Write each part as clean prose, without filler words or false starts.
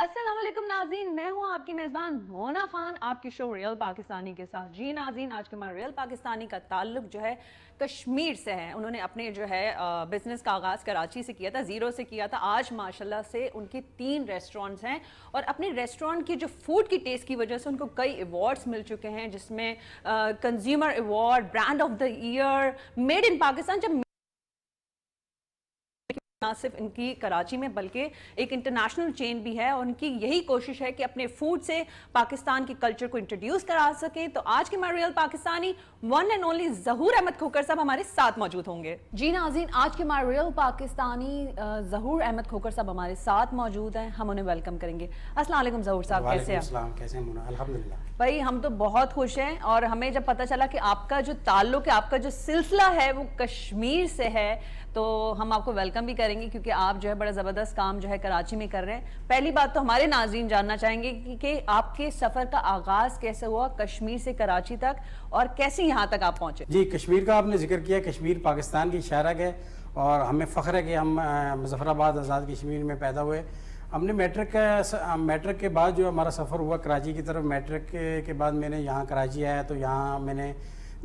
السلام علیکم ناظرین، میں ہوں آپ کی میزبان مونا خان آپ کی شو ریئل پاکستانی کے ساتھ. جی ناظرین، آج کے ہمارا ریئل پاکستانی کا تعلق جو ہے کشمیر سے ہے. انہوں نے اپنے جو ہے بزنس کا آغاز کراچی سے کیا تھا، زیرو سے کیا تھا. آج ماشاءاللہ سے ان کی 3 ریسٹورنٹس ہیں اور اپنے ریسٹورنٹ کی جو فوڈ کی ٹیسٹ کی وجہ سے ان کو کئی ایوارڈز مل چکے ہیں، جس میں consumer award, brand of the year, made in Pakistan. جب نہ صرف ان کی کراچی میں بلکہ ایک انٹرنیشنل چین بھی ہے، اور ان کی یہی کوشش ہے کہ اپنے فوڈ سے پاکستان کی کلچر کو انٹروڈیوس کرا سکیں. تو آج کے ہمارے real Pakistani one and only ظہور احمد کھوکھر صاحب ہمارے ساتھ موجود ہوں گے. جی ناظرین، آج کے ہمارے ریئل پاکستانی ظہور احمد کھوکھر صاحب ہمارے ساتھ موجود ہیں. ہم انہیں ویلکم کریں گے. السلام علیکم ظہور صاحب، کیسے ہیں؟ السلام، کیسے ہیں مونا؟ الحمدللہ. بھائی ہم تو بہت خوش ہیں، اور ہمیں جب پتہ چلا کہ آپ کا جو تعلق ہے، آپ کا جو سلسلہ ہے وہ کشمیر سے ہے، تو ہم آپ کو ویلکم بھی کریں گے، کیونکہ آپ جو ہے بڑا زبردست کام جو ہے کراچی میں کر رہے ہیں. پہلی بات تو ہمارے ناظرین جاننا چاہیں گے کہ آپ کے سفر کا آغاز کیسے ہوا کشمیر سے کراچی تک، اور کیسے یہاں تک آپ پہنچے؟ جی، کشمیر کا آپ نے ذکر کیا. کشمیر پاکستان کی شہرک ہے، اور ہمیں فخر ہے کہ ہم مظفر آباد آزاد کشمیر میں پیدا ہوئے. ہم نے میٹرک کے بعد جو ہمارا سفر ہوا کراچی کی طرف. میٹرک کے بعد میں نے یہاں کراچی آیا، تو یہاں میں نے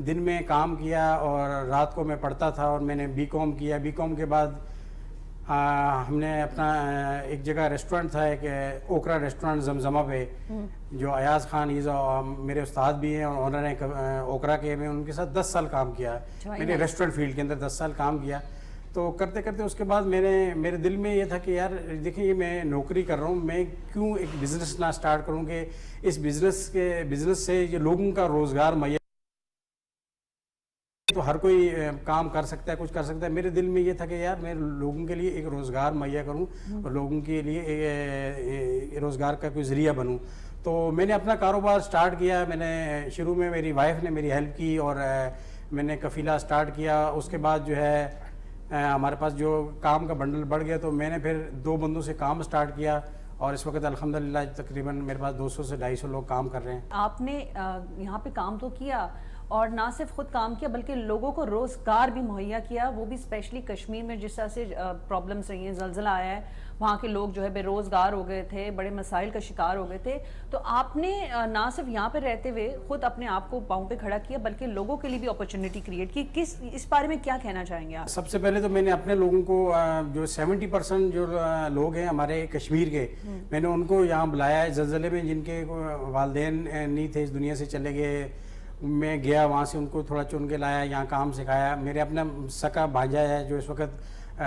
دن میں کام کیا اور رات کو میں پڑھتا تھا، اور میں نے بی کام کیا. بی کام کے بعد ہم نے اپنا ایک جگہ ریسٹورنٹ تھا، ایک اوکرا ریسٹورنٹ زمزمہ پہ، جو ایاز خان میرے استاد بھی ہیں اور انہوں نے اوکرا کے، میں ان کے ساتھ 10 سال کام کیا. میں نے ریسٹورنٹ فیلڈ کے اندر 10 سال کام کیا. تو کرتے کرتے اس کے بعد میرے دل میں یہ تھا کہ یار دیکھیں، یہ میں نوکری کر رہا ہوں، میں کیوں ایک بزنس نہ سٹارٹ کروں کہ اس بزنس سے یہ لوگوں کا روزگار میسر، تو ہر کوئی کام کر سکتا ہے، کچھ کر سکتا ہے. میرے دل میں یہ تھا کہ یار میں لوگوں کے لیے ایک روزگار مہیا کروں اور لوگوں کے لیے روزگار کا کوئی ذریعہ بنوں. تو میں نے اپنا کاروبار سٹارٹ کیا. میں نے شروع میں میری وائف نے میری ہیلپ کی اور میں نے کفیلہ سٹارٹ کیا. اس کے بعد جو ہے ہمارے پاس جو کام کا بنڈل بڑھ گیا، تو میں نے پھر 2 بندوں سے کام سٹارٹ کیا، اور اس وقت الحمدللہ تقریباً میرے پاس 200 سے 250 لوگ کام کر رہے ہیں. آپ نے یہاں پہ کام تو کیا، اور نہ صرف خود کام کیا بلکہ لوگوں کو روزگار بھی مہیا کیا، وہ بھی اسپیشلی کشمیر میں جس طرح سے پرابلمس رہی ہیں، زلزلہ آیا ہے، وہاں کے لوگ جو ہے بے روزگار ہو گئے تھے، بڑے مسائل کا شکار ہو گئے تھے. تو آپ نے نہ صرف یہاں پہ رہتے ہوئے خود اپنے آپ کو پاؤں پہ کھڑا کیا، بلکہ لوگوں کے لیے بھی اپرچونٹی کریٹ کی. اس بارے میں کیا کہنا چاہیں گے آپ؟ سب سے پہلے تو میں نے اپنے لوگوں کو جو 70% جو لوگ ہیں ہمارے کشمیر کے، میں نے ان کو یہاں بلایا ہے. زلزلے میں جن کے والدین نہیں تھے، اس دنیا سے چلے گئے، میں گیا وہاں سے ان کو تھوڑا چن کے لایا، یہاں کام سکھایا. میرے اپنا سکا بھانجا ہے جو اس وقت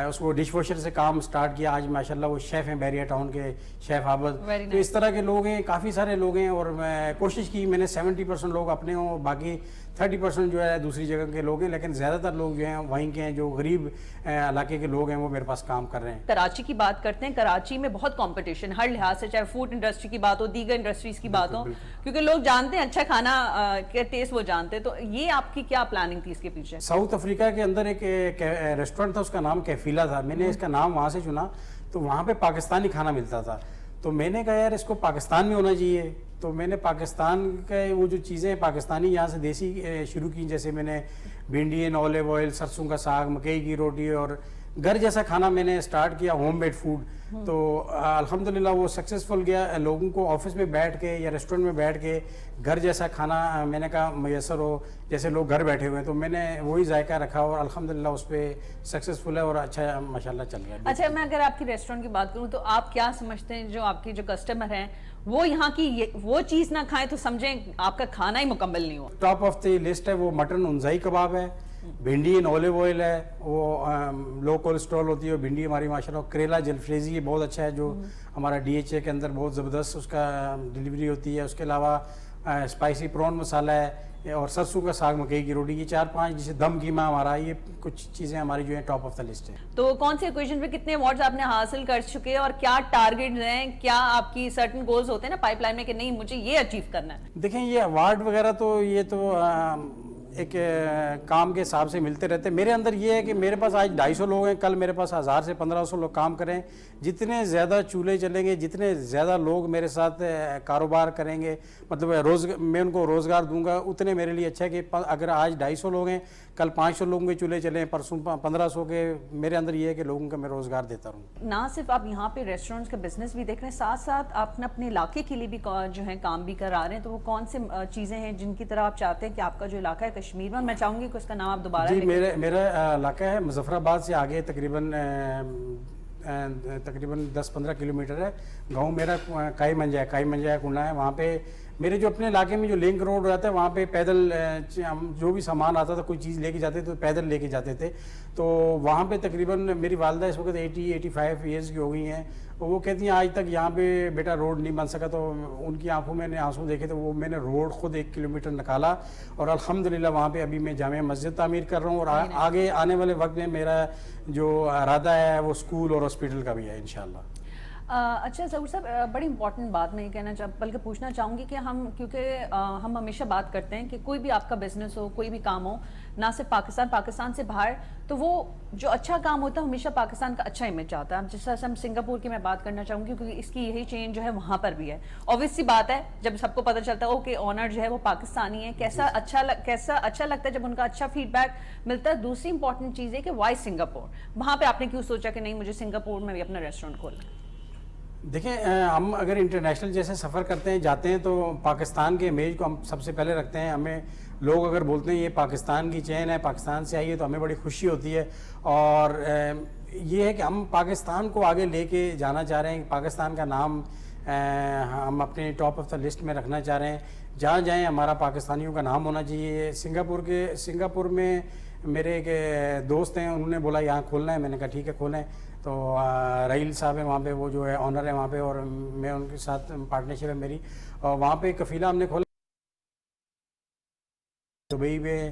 اس کو ڈش واشر سے کام سٹارٹ کیا. آج ماشاءاللہ وہ شیف ہیں بیریا ٹاؤن کے، شیف عابد. تو اس طرح کے لوگ ہیں، کافی سارے لوگ ہیں، اور میں کوشش کی میں نے 70% لوگ اپنے ہوں، باقی 30% جو ہے دوسری جگہ کے لوگ ہیں، لیکن زیادہ تر لوگ جو ہیں وہیں کے ہیں، جو غریب علاقے کے لوگ ہیں وہ میرے پاس کام کر رہے ہیں. کراچی کی بات کرتے ہیں. کراچی میں بہت کمپٹیشن ہر لحاظ سے، چاہے فوڈ انڈسٹری کی بات ہو، دیگر انڈسٹریز کی بات ہو، کیونکہ لوگ جانتے ہیں اچھا کھانا کے ٹیسٹ وہ جانتے ہیں. تو یہ آپ کی کیا پلاننگ تھی اس کے پیچھے؟ ساؤتھ افریقہ کے اندر ایک ریسٹورنٹ تھا، اس کا نام کیفیلا تھا. میں نے اس کا نام وہاں سے چنا، تو وہاں پہ پاکستانی کھانا ملتا تھا. تو میں نے کہا یار اس کو پاکستان میں ہونا چاہیے. تو میں نے پاکستان کے وہ جو چیزیں پاکستانی یہاں سے دیسی شروع کی، جیسے میں نے بھنڈی ان اولیو آئل، سرسوں کا ساگ، مکئی کی روٹی، اور گھر جیسا کھانا میں نے سٹارٹ کیا، ہوم میڈ فوڈ. تو الحمدللہ وہ سکسیزفل گیا. لوگوں کو آفس میں بیٹھ کے یا ریسٹورنٹ میں بیٹھ کے گھر جیسا کھانا میں نے کہا میسر ہو، جیسے لوگ گھر بیٹھے ہوئے ہیں. تو میں نے وہی ذائقہ رکھا، اور الحمدللہ اس پہ سکسیزفل ہے اور اچھا ماشاءاللہ چل رہا ہے. اچھا، میں اگر آپ کی ریسٹورنٹ کی بات کروں تو آپ کیا سمجھتے ہیں جو آپ کی جو کسٹمر ہیں وہ یہاں کی وہ چیز نہ کھائیں تو سمجھیں آپ کا کھانا ہی مکمل نہیں ہوا؟ ٹاپ آف دی لسٹ ہے وہ مٹن انزائی کباب ہے، بھنڈی ان اولیو آئل ہے، وہ لو کولیسٹرول ہوتی ہے. بھنڈی ہماری ماشاءاللہ. کریلا جلفریزی یہ بہت اچھا ہے، جو ہمارا DHA کے اندر بہت زبردست اس کا ڈلیوری ہوتی ہے. اس کے علاوہ اسپائسی پرون مسالہ ہے، اور سرسوں کا ساگ، مکئی کی روٹی. یہ 4-5 جسے دم قیمہ ہمارا، یہ کچھ چیزیں ہماری جو ہیں ٹاپ آف دا لسٹ ہے. تو کون سے اوکیزن پہ کتنے ایوارڈز آپ نے حاصل کر چکے، اور کیا ٹارگیٹس ہیں، کیا آپ کی سرٹن گولز ہوتے ہیں نا پائپ لائن میں کہ نہیں مجھے یہ اچیو کرنا ہے؟ دیکھیں یہ ایوارڈ وغیرہ تو یہ تو ایک کام کے حساب سے ملتے رہتے ہیں. میرے اندر یہ ہے کہ میرے پاس آج 250 لوگ ہیں, کل میرے پاس 1000 سے 1500 لوگ کام کریں. جتنے زیادہ چولہے چلیں گے, جتنے زیادہ لوگ میرے ساتھ کاروبار کریں گے, مطلب میں ان کو روزگار دوں گا, اتنے میرے لیے اچھا ہے. کہ اگر آج 250 لوگ ہیں, کل 500 لوگوں کے چولہے چلیں, پرسوں 1500 کے. میرے اندر یہ ہے کہ لوگوں کا میں روزگار دیتا رہوں. نہ صرف آپ یہاں پہ ریسٹورینٹس کا بزنس بھی دیکھ رہے ہیں, ساتھ ساتھ آپ اپنے علاقے کے لیے بھی جو ہے کام بھی کرا رہے ہیں. تو وہ کون سے چیزیں ہیں جن کی طرح آپ چاہتے ہیں کہ آپ کا جو علاقہ ہے کشمیر میں, میں چاہوں گی کہ اس کا نام آپ دوبارہ جی, میرا علاقہ ہے مظفر آباد سے آگے تقریباً 10-15 کلومیٹر ہے. گاؤں میرا کائی منجا ہے کنڈا ہے. وہاں پہ میرے جو اپنے علاقے میں جو لنک روڈ رہتا ہے, وہاں پہ پیدل جو بھی سامان آتا تھا, کوئی چیز لے کے جاتے تو پیدل لے کے جاتے تھے. تو وہاں پہ تقریباً میری والدہ اس وقت 80-85 ایئرس کی ہو گئی ہیں. وہ کہتی ہیں آج تک یہاں پہ بیٹا روڈ نہیں بن سکا. تو ان کی آنکھوں میں نے آنسو دیکھے, تو وہ میں نے روڈ خود 1 کلومیٹر نکالا, اور الحمدللہ وہاں پہ ابھی میں جامع مسجد تعمیر کر رہا ہوں. اور آگے آنے والے وقت میں میرا جو ارادہ ہے وہ اسکول اور ہاسپٹل کا بھی ہے انشاءاللہ. اچھا ظہور صاحب, بڑی امپورٹنٹ بات میں یہ کہنا بلکہ پوچھنا چاہوں گی کہ کیونکہ ہم ہمیشہ بات کرتے ہیں کہ کوئی بھی آپ کا بزنس ہو, کوئی بھی کام ہو, نہ صرف پاکستان سے باہر, تو وہ جو اچھا کام ہوتا ہے ہمیشہ پاکستان کا اچھا امیج آتا ہے. جس طرح سے ہم سنگاپور کی میں بات کرنا چاہوں گی, کیونکہ اس کی یہی چین جو ہے وہاں پر بھی ہے. obvious سی بات ہے, جب سب کو پتہ چلتا ہے کہ آنر جو ہے وہ پاکستانی ہے, کیسا اچھا لگتا ہے جب ان کا اچھا فیڈ بیک ملتا ہے. دوسری امپورٹنٹ چیز ہے کہ وائی سنگاپور, وہاں پہ آپ نے کیوں سوچا کہ نہیں مجھے سنگاپور میں بھی اپنا ریسٹورینٹ کھولنا ہے؟ دیکھیں, ہم اگر انٹرنیشنل جیسے سفر کرتے ہیں, جاتے ہیں, تو پاکستان کے امیج کو ہم سب سے پہلے رکھتے ہیں. ہمیں لوگ اگر بولتے ہیں یہ پاکستان کی چین ہے, پاکستان سے آئی ہے, تو ہمیں بڑی خوشی ہوتی ہے. اور یہ ہے کہ ہم پاکستان کو آگے لے کے جانا چاہ رہے ہیں. پاکستان کا نام ہم اپنے ٹاپ آف دا لسٹ میں رکھنا چاہ رہے ہیں. جہاں جائیں ہمارا پاکستانیوں کا نام ہونا چاہیے. سنگاپور میں میرے ایک دوست ہیں, انہوں نے بولا یہاں کھولنا ہے. میں نے کہا ٹھیک ہے کھولیں. تو رحیل صاحب ہیں وہاں پہ, وہ جو ہے آنر ہے وہاں پہ, اور میں ان کے ساتھ پارٹنرشپ ہے میری. اور وہاں پہ قفیلہ ہم نے کھولا دبئی میں,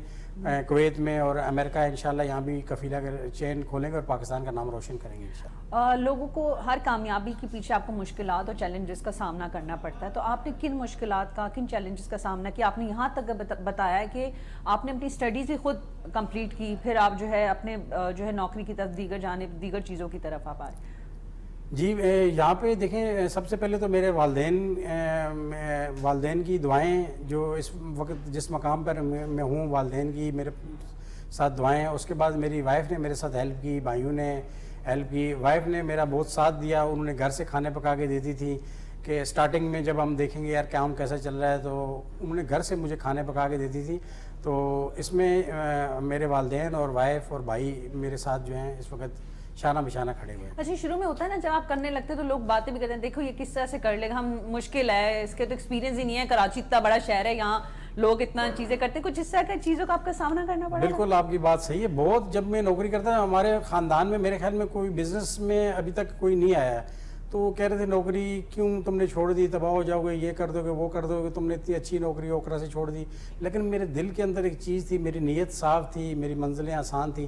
کویت میں اور امریکہ. انشاءاللہ یہاں بھی قفیلہ چین کھولیں گے اور پاکستان کا نام روشن کریں گے انشاءاللہ. لوگوں کو ہر کامیابی کے پیچھے آپ کو مشکلات اور چیلنجز کا سامنا کرنا پڑتا ہے. تو آپ نے کن مشکلات کا, کن چیلنجز کا سامنا کیا؟ آپ نے یہاں تک بتایا ہے کہ آپ نے اپنی اسٹڈیز ہی خود کمپلیٹ کی, پھر آپ جو ہے اپنے جو ہے نوکری کی طرف دیگر چیزوں کی طرف آپ آئے. جی, یہاں پہ دیکھیں, سب سے پہلے تو میرے والدین کی دعائیں, جو اس وقت جس مقام پر میں ہوں, والدین کی میرے ساتھ دعائیں. اس کے بعد میری وائف نے میرے ساتھ ہیلپ کی, بھائیوں نے ہیلپ کی. وائف نے میرا بہت ساتھ دیا. انہوں نے گھر سے کھانے پکا کے دیتی تھی کہ سٹارٹنگ میں جب ہم دیکھیں گے یار کام کیسا چل رہا ہے, تو انہوں نے گھر سے مجھے کھانے پکا کے دیتی تھی. تو اس میں میرے والدین اور وائف اور بھائی میرے ساتھ جو ہیں اس وقت شانہ بشانہ کھڑے ہوئے. اچھا, شروع میں ہوتا ہے نا جب آپ کرنے لگتے ہیں تو لوگ باتیں بھی کہتے ہیں دیکھو یہ کس طرح سے کر لے گا, ہم مشکل ہے, اس کے تو ایکسپیرینس ہی نہیں ہے, کراچی اتنا بڑا شہر ہے, یہاں لوگ اتنا چیزیں کرتے ہیں. کچھ اس طرح کی چیزوں کا آپ کا سامنا کرنا پڑا؟ بالکل آپ کی بات صحیح ہے. بہت, جب میں نوکری کرتا تھا ہمارے خاندان میں میرے خیال میں کوئی بزنس میں ابھی تک کوئی نہیں آیا. تو وہ کہہ رہے تھے نوکری کیوں تم نے چھوڑ دی, تباہ ہو جاؤ گے, یہ کر دو گے, وہ کر دو گے, تم نے اتنی اچھی نوکری اوکرا سے چھوڑ دی. لیکن میرے دل کے اندر ایک چیز تھی, میری نیت صاف تھی, میری منزلیں آسان تھیں.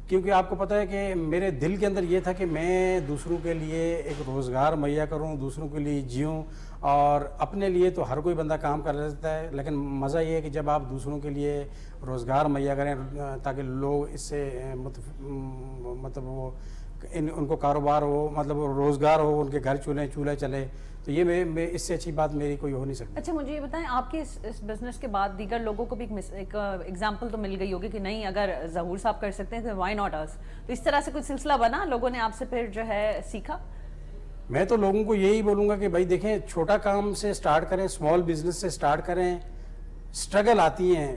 کیونکہ آپ کو پتہ ہے کہ میرے دل کے اندر یہ تھا کہ میں دوسروں کے لیے ایک روزگار مہیا کروں, دوسروں کے لیے جیوں. اور اپنے لیے تو ہر کوئی بندہ کام کر لیتا ہے, لیکن مزہ یہ ہے کہ جب آپ دوسروں کے لیے روزگار مہیا کریں تاکہ لوگ اس سے مطلب وہ ان کو کاروبار ہو, مطلب روزگار ہو, ان کے گھر چولہا چلے, تو یہ میں اس سے اچھی بات میری کوئی ہو نہیں سکتی. اچھا, مجھے یہ بتائیں, آپ کے اس بزنس کے بعد دیگر لوگوں کو بھی ایک ایگزامپل تو مل گئی ہوگی کہ نہیں اگر ظہور صاحب کر سکتے ہیں تو وائی ناٹ اس. تو اس طرح سے کوئی سلسلہ بنا, لوگوں نے آپ سے پھر جو ہے سیکھا؟ میں تو لوگوں کو یہی بولوں گا کہ بھائی دیکھیں, چھوٹا کام سے سٹارٹ کریں, اسمال بزنس سے سٹارٹ کریں. سٹرگل آتی ہیں,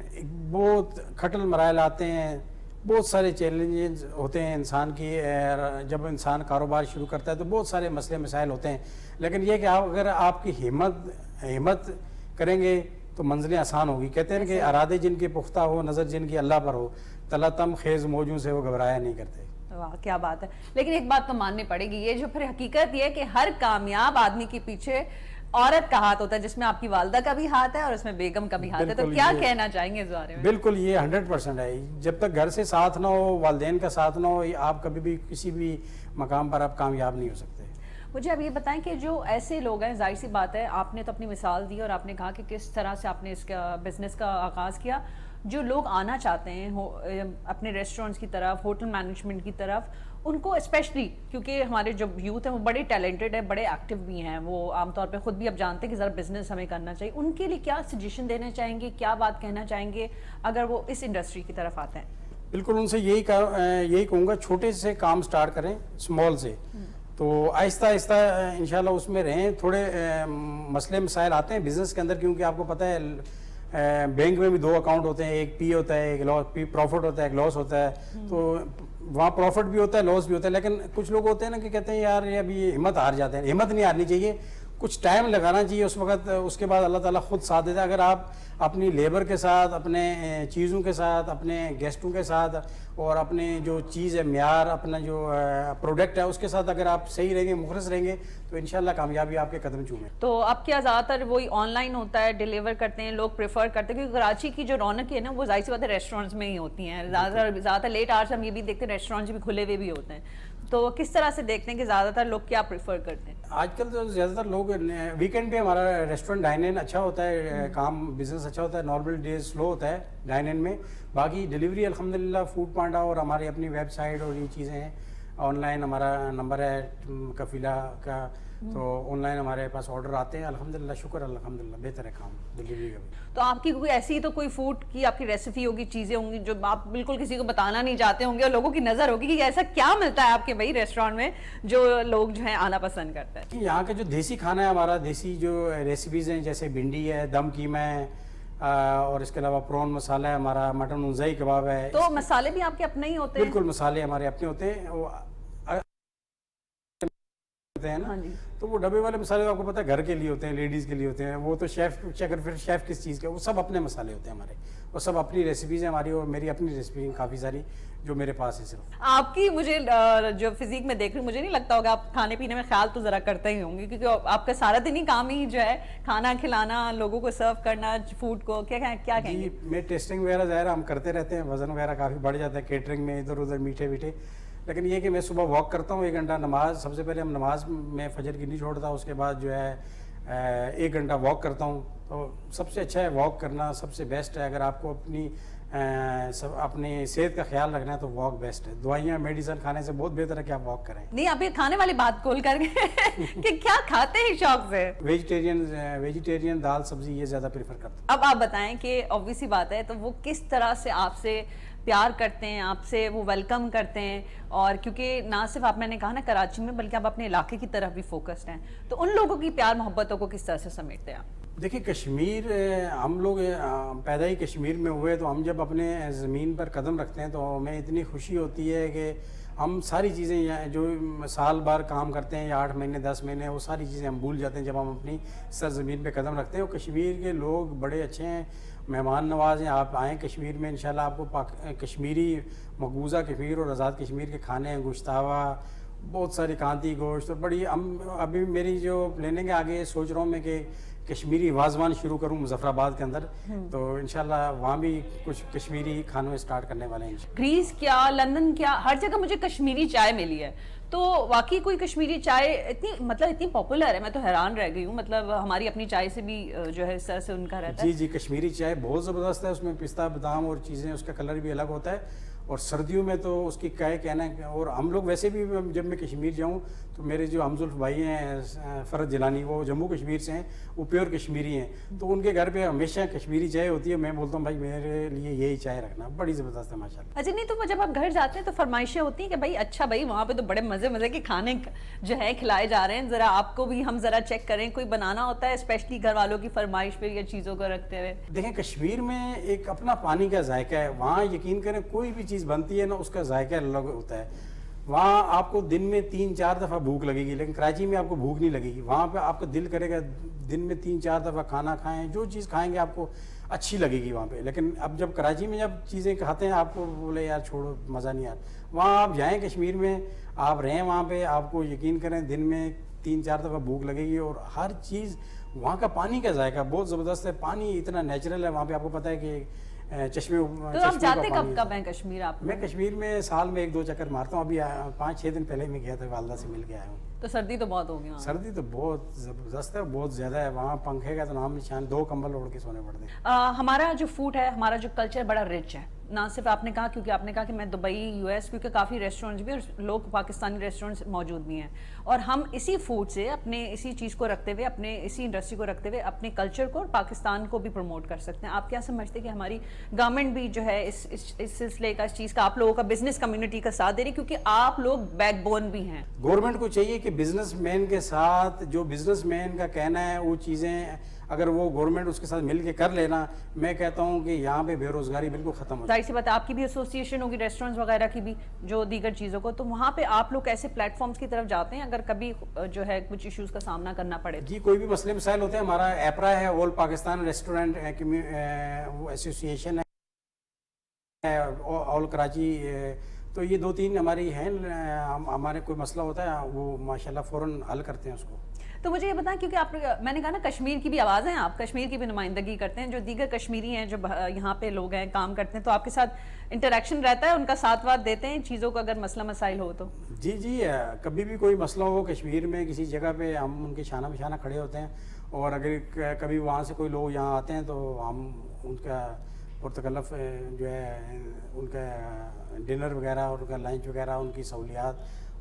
بہت کھٹل مراحل آتے ہیں, بہت سارے چیلنجز ہوتے ہیں انسان کی. جب انسان کاروبار شروع کرتا ہے تو بہت سارے مسئلے مسائل ہوتے ہیں, لیکن یہ کہ اگر آپ کی ہمت کریں گے تو منزلیں آسان ہوگی. کہتے ہیں کہ ارادے جن کے پختہ ہو, نظر جن کی اللہ پر ہو, تلاتم خیز موجوں سے وہ گھبرایا نہیں کرتے. واہ کیا بات ہے. لیکن ایک بات تو ماننی پڑے گی, یہ جو پھر حقیقت یہ ہے کہ ہر کامیاب آدمی کے پیچھے عورت کا ہاتھ ہوتا ہے, جس میں آپ کی والدہ کا بھی ہاتھ ہے اور اس میں بیگم کا بھی ہاتھ ہے. تو کیا کہنا چاہیں گے اس بارے میں؟ بالکل یہ 100% ہے. جب تک گھر سے ساتھ نہ ہو, والدین کا ساتھ نہ ہو, آپ کبھی بھی کسی بھی مقام پر آپ کامیاب نہیں ہو سکتے. مجھے اب یہ بتائیں کہ جو ایسے لوگ ہیں, ظاہر سی بات ہے آپ نے تو اپنی مثال دی اور آپ نے کہا کہ کس طرح سے آپ نے اس کا بزنس کا آغاز کیا, جو لوگ آنا چاہتے ہیں اپنے ریسٹورینٹس کی طرف, ہوٹل مینجمنٹ کی طرف, ان کو اسپیشلی کیونکہ ہمارے جو یوتھ ہیں وہ بڑے ٹیلنٹڈ ہیں, بڑے ایکٹیو بھی ہیں, وہ عام طور پہ خود بھی اب جانتے ہیں کہ ذرا بزنس ہمیں کرنا چاہیے, ان کے لیے کیا سجیشن دینا چاہیں گے, کیا بات کہنا چاہیں گے اگر وہ اس انڈسٹری کی طرف آتے ہیں؟ بالکل ان سے یہی کہوں گا, چھوٹے سے کام سٹارٹ کریں, اسمال سے, تو آہستہ آہستہ انشاءاللہ اس میں رہیں. تھوڑے مسئلے مسائل آتے ہیں بزنس کے اندر, کیونکہ آپ کو پتہ ہے بینک میں بھی 2 اکاؤنٹ ہوتے ہیں, ایک پی ہوتا ہے, ایک پروفٹ ہوتا ہے, ایک لاس ہوتا ہے, تو وہاں پروفٹ بھی ہوتا ہے, لاس بھی ہوتا ہے. لیکن کچھ لوگ ہوتے ہیں نا کہ کہتے ہیں یار یہ ابھی ہمت ہار جاتے ہیں. ہمت نہیں ہارنی چاہیے, کچھ ٹائم لگانا چاہیے اس وقت, اس کے بعد اللہ تعالیٰ خود ساتھ دیتا ہے. اگر آپ اپنی لیبر کے ساتھ, اپنے چیزوں کے ساتھ, اپنے گیسٹوں کے ساتھ, اور اپنے جو چیز ہے معیار, اپنا جو پروڈکٹ ہے اس کے ساتھ اگر آپ صحیح رہیں گے, مخلص رہیں گے, تو انشاءاللہ کامیابی آپ کے قدم چومیں. تو اب کیا زیادہ تر وہی آن لائن ہوتا ہے, ڈیلیور کرتے ہیں لوگ, پریفر کرتے ہیں, کیونکہ کراچی کی جو رونق ہے نا وہ ظاہر سی بات ہے ریسٹورینٹس میں ہی ہوتی ہیں. زیادہ تر لیٹ آورس ہم یہ بھی دیکھتے ہیں ریسٹورینٹس بھی کھلے ہوئے بھی ہوتے ہیں. تو کس طرح سے دیکھتے ہیں کہ زیادہ تر لوگ کیا پریفر کرتے ہیں؟ آج کل تو زیادہ تر لوگ ویکینڈ پہ ہمارا ریسٹورینٹ ڈائن ان اچھا ہوتا ہے, کام بزنس اچھا ہوتا ہے, نارمل ڈیز سلو ہوتا ہے ڈائن ان میں. باقی ڈیلیوری الحمدللہ فوڈ پانڈا اور ہماری اپنی ویب سائٹ اور یہ چیزیں ہیں, آن لائن ہمارا نمبر ہے کفیلہ کا, تو آن لائن ہمارے پاس آرڈر آتے ہیں الحمدللہ, شکر الحمدللہ, بہتر ہے کام ڈیلیوری کا بھی. تو آپ کی کوئی ایسی تو کوئی فوڈ کی آپ کی ریسیپی ہوگی, چیزیں ہوں گی جو آپ بالکل کسی کو بتانا نہیں چاہتے ہوں گے, اور لوگوں کی نظر ہوگی کہ ایسا کیا ملتا ہے آپ کے بھائی ریسٹورینٹ میں جو لوگ جو ہیں آنا پسند کرتے ہیں؟ کہ یہاں کا جو دیسی کھانا ہے ہمارا, دیسی جو ریسیپیز ہیں جیسے بھنڈی ہے, دم قیمہ ہے, اور اس کے علاوہ پرون مسالہ ہے ہمارا, مٹن انزائی کباب ہے. تو مسالے بھی آپ کے اپنے ہی ہوتے ہیں؟ بالکل مسالے ہمارے اپنے ہوتے ہیں, ہیں نا, تو وہ ڈبے والے مسالے آپ کو پتہ ہے گھر کے لیے ہوتے ہیں, لیڈیز کے لیے ہوتے ہیں, وہ تو شیف چیکر, پھر شیف کس چیز کے, وہ سب اپنے مسالے ہوتے ہیں ہمارے, وہ سب اپنی ریسیپیز ہیں ہماری, اور میری اپنی ریسیپی ہیں کافی ساری جو میرے پاس ہے. صرف آپ کی مجھے جو فزیک میں دیکھ رہی ہوں, مجھے نہیں لگتا ہوگا آپ کھانے پینے میں خیال تو ذرا کرتے ہی ہوں گے, کیونکہ آپ کا سارا دن ہی کام ہی جو ہے کھانا کھلانا, لوگوں کو سرو کرنا فوڈ کو, کیا کہیں گے؟ میں ٹیسٹنگ وغیرہ ظاہر ہم کرتے رہتے ہیں, وزن وغیرہ کافی بڑھ جاتا ہے کیٹرنگ میں, ادھر ادھر میٹھے میٹھے. لیکن یہ کہ میں صبح واک کرتا ہوں 1 گھنٹہ, نماز سب سے پہلے ہم نماز میں فجر کی نہیں چھوڑتا, اس کے بعد جو ہے 1 گھنٹہ واک کرتا ہوں. تو سب سے اچھا ہے واک کرنا, سب سے بیسٹ ہے. اگر آپ کو اپنی صحت کا خیال رکھنا ہے تو واک بیسٹ ہے. دوائیاں میڈیسن کھانے سے بہت بہتر ہے کہ آپ واک کریں. نہیں, آپ یہ کھانے والی بات کھول کر کہ کیا کھاتے ہیں شوق سے؟ ویجیٹیرین دال سبزی یہ زیادہ پریفر کرتا ہوں. اب آپ بتائیں کہ obvious سی بات ہے, تو وہ کس طرح سے آپ سے پیار کرتے ہیں, آپ سے وہ ویلکم کرتے ہیں, اور کیونکہ نہ صرف آپ میں نے کہا نا کراچی میں, بلکہ آپ اپنے علاقے کی طرف بھی فوکسڈ ہیں, تو ان لوگوں کی پیار محبتوں کو کس طرح سے سمیٹتے ہیں آپ؟ دیکھیں کشمیر, ہم لوگ پیدا ہی کشمیر میں ہوئے, تو ہم جب اپنے زمین پر قدم رکھتے ہیں تو ہمیں اتنی خوشی ہوتی ہے کہ ہم ساری چیزیں جو سال بار کام کرتے ہیں یا 8 مہینے 10 مہینے, وہ ساری چیزیں ہم بھول جاتے ہیں جب ہم اپنی سرزمین پہ قدم رکھتے ہیں. اور کشمیر کے لوگ بڑے اچھے ہیں, مہمان نواز ہیں. آپ آئیں کشمیر میں, انشاءاللہ آپ کو کشمیری مقبوضہ کشمیر اور آزاد کشمیر کے کھانے ہیں, گوشتاوا, بہت ساری کانتی گوشت, اور بڑی ابھی میری جو پلاننگ ہے آگے, سوچ رہا ہوں میں کہ کشمیری وازوان شروع کروں مظفر آباد کے اندر, تو انشاءاللہ وہاں بھی کچھ کشمیری کھانوں اسٹارٹ کرنے والے ہیں. گریس کیا, لندن کیا, ہر جگہ مجھے کشمیری چائے ملی ہے. تو واقعی کوئی کشمیری چائے اتنی پاپولر ہے, میں تو حیران رہ گئی ہوں. مطلب ہماری اپنی چائے سے بھی جو ہے اس طرح سے ان کا رہتا ہے. جی کشمیری چائے بہت زبردست ہے, اس میں پستہ بادام اور چیزیں, اس کا کلر بھی الگ ہوتا ہے, اور سردیوں میں تو اس کی کیا کہنا ہے. اور ہم لوگ ویسے بھی جب میں کشمیر جاؤں تو میرے جو ہمزلف بھائی ہیں فرد جیلانی, وہ جموں کشمیر سے ہیں, وہ پیور کشمیری ہیں, تو ان کے گھر پہ ہمیشہ کشمیری چائے ہوتی ہے. میں بولتا ہوں بھائی میرے لیے یہی چائے رکھنا, بڑی زبردست ہے ماشاءاللہ. اچھا, نہیں تو جب آپ گھر جاتے ہیں تو فرمائشیں ہوتی ہیں کہ بھائی اچھا بھائی وہاں پہ تو بڑے مزے کے کھانے جو ہے کھلائے جا رہے ہیں, ذرا آپ کو بھی ہم ذرا چیک کریں, کوئی بنانا ہوتا ہے اسپیشلی گھر والوں کی فرمائش پہ یا چیزوں کو رکھتے ہوئے؟ دیکھیں کشمیر میں ایک اپنا پانی کا ذائقہ ہے, وہاں یقین کریں کوئی بھی چیز بنتی ہے نا اس کا ذائقہ الگ ہوتا ہے. وہاں آپ کو دن میں 3-4 دفعہ بھوک لگے گی, لیکن کراچی میں آپ کو بھوک نہیں لگے گی. وہاں پہ آپ کا دل کرے گا دن میں 3-4 دفعہ کھانا کھائیں, جو چیز کھائیں گے آپ کو اچھی لگے گی وہاں پہ. لیکن اب جب کراچی میں جب چیزیں کھاتے ہیں آپ کو بولے یار چھوڑو مزہ نہیں آتا. وہاں آپ جائیں کشمیر میں, آپ رہیں وہاں پہ, آپ کو یقین کریں دن میں 3-4 دفعہ بھوک لگے گی. اور ہر چیز وہاں کا پانی کا ذائقہ بہت زبردست ہے, پانی اتنا نیچرل ہے وہاں پہ. آپ کو پتہ ہے کہ چشمے تو آپ جاتے کب کب ہیں کشمیر آپ؟ میں کشمیر میں سال میں 1-2 چکر مارتا ہوں. ابھی 5-6 دن پہلے میں گیا تھا, والدہ سے مل کے آیا ہوں. تو سردی تو بہت ہوگی وہاں. سردی تو بہت زبردست ہے, بہت زیادہ ہے وہاں. پنکھے کا تو نام نشان, 2 کمبل اوڑھ کے سونے پڑتے ہیں. ہمارا جو فوڈ ہے, ہمارا جو کلچر بڑا رچ ہے. نہ صرف آپ نے کہا, کیونکہ آپ نے کہا کہ میں دبئی, یو ایس, کیونکہ کافی ریسٹورینٹس بھی اور لوگ پاکستانی ریسٹورینٹس موجود بھی ہیں, اور ہم اسی فوڈ سے اپنے اسی چیز کو رکھتے ہوئے, اپنے اسی انڈسٹری کو رکھتے ہوئے اپنے کلچر کو اور پاکستان کو بھی پروموٹ کر سکتے ہیں. آپ کیا سمجھتے ہیں کہ ہماری گورنمنٹ بھی جو ہے اس سلسلے کا, اس چیز کا, آپ لوگوں کا بزنس کمیونٹی کا ساتھ دے رہی, کیونکہ آپ لوگ بیک بون بھی ہیں؟ گورنمنٹ کو چاہیے کہ بزنس مین کے ساتھ, جو بزنس مین کا کہنا ہے وہ چیزیں اگر وہ گورنمنٹ اس کے ساتھ مل کے کر لینا, میں کہتا ہوں کہ یہاں پہ بے روزگاری بالکل ختم ہو جائے. ظاہر سی بات ہے, آپ کی بھی ایسوسیشن ہوگی ریسٹورینٹس وغیرہ کی بھی, جو دیگر چیزوں کو, تو وہاں پہ آپ لوگ ایسے پلیٹ فارمز کی طرف جاتے ہیں اگر کبھی جو ہے کچھ ایشوز کا سامنا کرنا پڑے؟ جی, کوئی بھی مسئلے مسائل ہوتے ہیں. ہمارا ایپرا ہے, آل پاکستان ریسٹورینٹ ایسوسیشن ہے, آل کراچی, تو یہ 2-3 ہماری ہیں. ہمارے کوئی مسئلہ ہوتا ہے وہ ماشاءاللہ فوراً حل کرتے ہیں اس کو. تو مجھے یہ بتائیں, کیونکہ آپ, میں نے کہا نا کشمیر کی بھی آواز ہیں, آپ کشمیر کی بھی نمائندگی کرتے ہیں, جو دیگر کشمیری ہیں جو یہاں پہ لوگ ہیں کام کرتے ہیں, تو آپ کے ساتھ انٹریکشن رہتا ہے, ان کا ساتھ واتھ دیتے ہیں چیزوں کو اگر مسئلہ مسائل ہو تو؟ جی, کبھی بھی کوئی مسئلہ ہو کشمیر میں کسی جگہ پہ, ہم ان کے شانہ بشانہ کھڑے ہوتے ہیں, اور اگر کبھی وہاں سے کوئی لوگ یہاں آتے ہیں تو ہم ان کا پرتکلف جو ہے, ان کا ڈنر وغیرہ اور ان کا لنچ وغیرہ, ان کی سہولیات,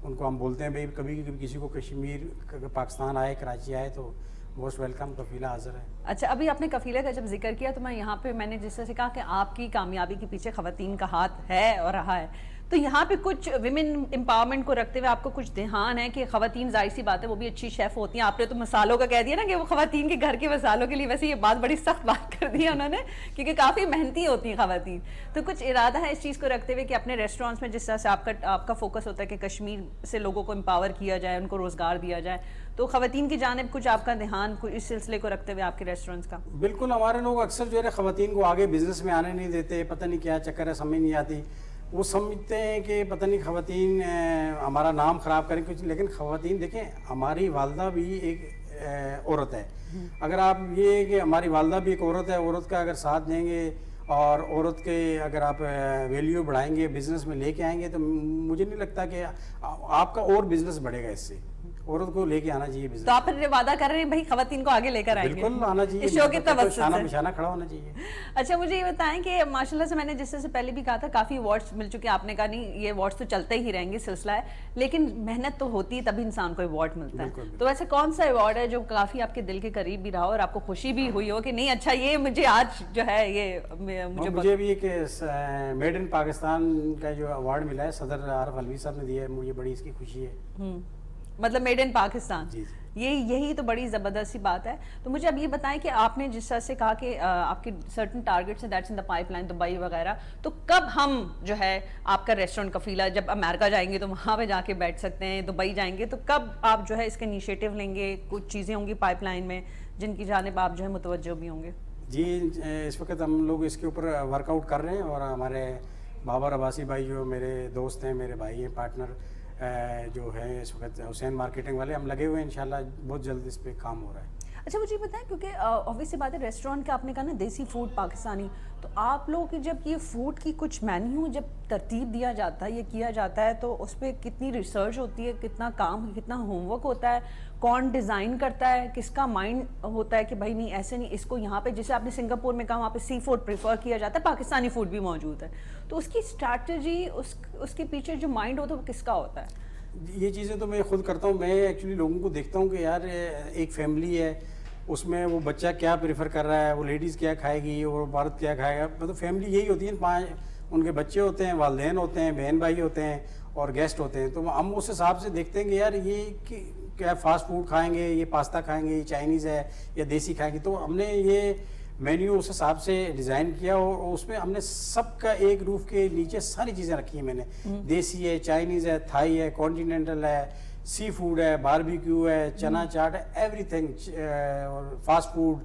ان کو ہم بولتے ہیں بھائی کبھی کسی کو کشمیر پاکستان آئے, کراچی آئے تو موسٹ ویلکم, کفیلہ حاضر ہے. اچھا, ابھی آپ نے کفیلہ کا جب ذکر کیا تو میں یہاں پہ, میں نے جس طرح سے کہا کہ آپ کی کامیابی کے پیچھے خواتین کا ہاتھ ہے اور رہا ہے, تو یہاں پہ کچھ ویمن امپاورمنٹ کو رکھتے ہوئے آپ کو کچھ دھیان ہے کہ خواتین, ظاہر سی بات ہے وہ بھی اچھی شیف ہوتی ہیں, آپ نے تو مسالوں کا کہہ دیا نا کہ وہ خواتین کے گھر کے مسالوں کے لیے, ویسے یہ بات بڑی سخت بات کر دی ہے انہوں نے, کیونکہ کافی محنتی ہوتی ہیں خواتین, تو کچھ ارادہ ہے اس چیز کو رکھتے ہوئے کہ اپنے ریسٹورینٹس میں جس طرح سے آپ کا فوکس ہوتا ہے کہ کشمیر سے لوگوں کو امپاور کیا جائے, ان کو روزگار دیا جائے, تو خواتین کی جانب کچھ آپ کا دھیان اس سلسلے کو رکھتے ہوئے آپ کے ریسٹورینٹس کا؟ بالکل, ہمارے لوگ اکثر جو ہے خواتین کو آگے بزنس میں آنے نہیں دیتے, پتہ نہیں کیا چکر ہے, سمجھ نہیں آتی. وہ سمجھتے ہیں کہ پتہ نہیں خواتین ہمارا نام خراب کریں کچھ, لیکن خواتین دیکھیں, ہماری والدہ بھی ایک عورت ہے. اگر آپ یہ کہ ہماری والدہ بھی ایک عورت ہے, عورت کا اگر ساتھ دیں گے اور عورت کے اگر آپ ویلیو بڑھائیں گے, بزنس میں لے کے آئیں گے, تو مجھے نہیں لگتا کہ آپ کا اور بزنس بڑھے گا. اس سے عورت کو لے کے آنا چاہیے بزنس. تو آپ پھر وعدہ کر رہے ہیں بھائی خواتین کو آگے لے کر آئیں گے؟ بالکل آنا چاہیے, اس شو کے توسط سے شانہ بشانہ کھڑا ہونا چاہیے. اچھا, مجھے یہ بتائیں کہ ماشاءاللہ سے میں نے جس سے پہلے بھی کہا تھا کافی ایوارڈز مل چکے, آپ نے کہا نہیں یہ ایوارڈز تو چلتے ہی رہیں گے, سلسلہ ہے, لیکن محنت تو ہوتی ہے تبھی انسان کو ایوارڈ ملتا ہے. تو ویسے کون سا ایوارڈ ہے جو کافی آپ کے دل کے قریب بھی رہا اور آپ کو خوشی بھی ہوئی ہو کہ نہیں اچھا یہ مجھے آج جو ہے یہ مجھے بھی ایک میڈ ان پاکستان کا جو ایوارڈ ملا ہے, صدر عارف علوی صاحب نے دیا ہے, مجھے بڑی اس کی خوشی ہے. مطلب میڈ ان پاکستان, جی یہی تو بڑی زبردست سی بات ہے. تو مجھے اب یہ بتائیں کہ آپ نے جس طرح سے کہا کہ آپ کے سرٹن ٹارگیٹس ہیں, that's in the pipe line, Dubai وغیرہ, تو کب ہم جو ہے آپ کا ریسٹورینٹ کفیلہ, جب امریکہ جائیں گے تو وہاں پہ جا کے بیٹھ سکتے ہیں, دبئی جائیں گے تو کب آپ جو ہے اس کا انیشیٹو لیں گے؟ کچھ چیزیں ہوں گی پائپ لائن میں جن کی جانب آپ جو ہے متوجہ بھی ہوں گے؟ جی, اس وقت ہم لوگ اس کے اوپر ورک آؤٹ کر رہے ہیں, اور ہمارے بابر عباسی بھائی جو میرے دوست ہیں, میرے بھائی ہیں, پارٹنر جو ہیں اس وقت حسین مارکیٹنگ والے, ہم لگے ہوئے ہیں, انشاءاللہ بہت جلد اس پہ کام ہو رہا ہے. اچھا, مجھے بتائیں کیونکہ obvious سی بات ہے ریسٹورینٹ کا آپ نے کہا نا دیسی فوڈ پاکستانی, تو آپ لوگ جب یہ فوڈ کی کچھ مینیو جب ترتیب دیا جاتا ہے, یہ کیا جاتا ہے, تو اس پہ کتنی ریسرچ ہوتی ہے, کتنا کام, کتنا ہوم ورک ہوتا ہے, کون ڈیزائن کرتا ہے, کس کا مائنڈ ہوتا ہے کہ بھائی نہیں ایسے نہیں, اس کو یہاں پہ جیسے آپ نے سنگاپور میں کہا وہاں پہ سی فوڈ پریفر کیا جاتا ہے, پاکستانی فوڈ بھی موجود ہے, تو اس کی اسٹریٹجی, اس کے پیچھے جو مائنڈ ہوتا ہے وہ کس کا ہوتا ہے؟ یہ چیزیں تو میں خود کرتا ہوں. میں ایکچولی لوگوں کو دیکھتا ہوں کہ یار ایک فیملی ہے, اس میں وہ بچہ کیا پریفر کر رہا ہے, وہ لیڈیز کیا کھائے گی, اور مرد کیا کھائے گا. مطلب فیملی یہی ہوتی ہے, 5 ان کے بچے ہوتے ہیں, والدین ہوتے ہیں, بہن بھائی ہوتے ہیں, اور گیسٹ ہوتے ہیں. تو ہم اس حساب سے دیکھتے ہیں کہ یار یہ کیا فاسٹ فوڈ کھائیں گے, یہ پاستا کھائیں گے, یہ چائنیز ہے یا دیسی کھائیں گے. تو ہم نے یہ مینیو اس حساب سے ڈیزائن کیا, اور اس میں ہم نے سب کا ایک روف کے نیچے ساری چیزیں رکھی ہیں. میں نے دیسی ہے, چائنیز ہے, تھائی ہے, کانٹیننٹل ہے, سی فوڈ ہے, باربیکیو ہے, چنا چاٹ ہے, ایوری تھنگ, اور فاسٹ فوڈ,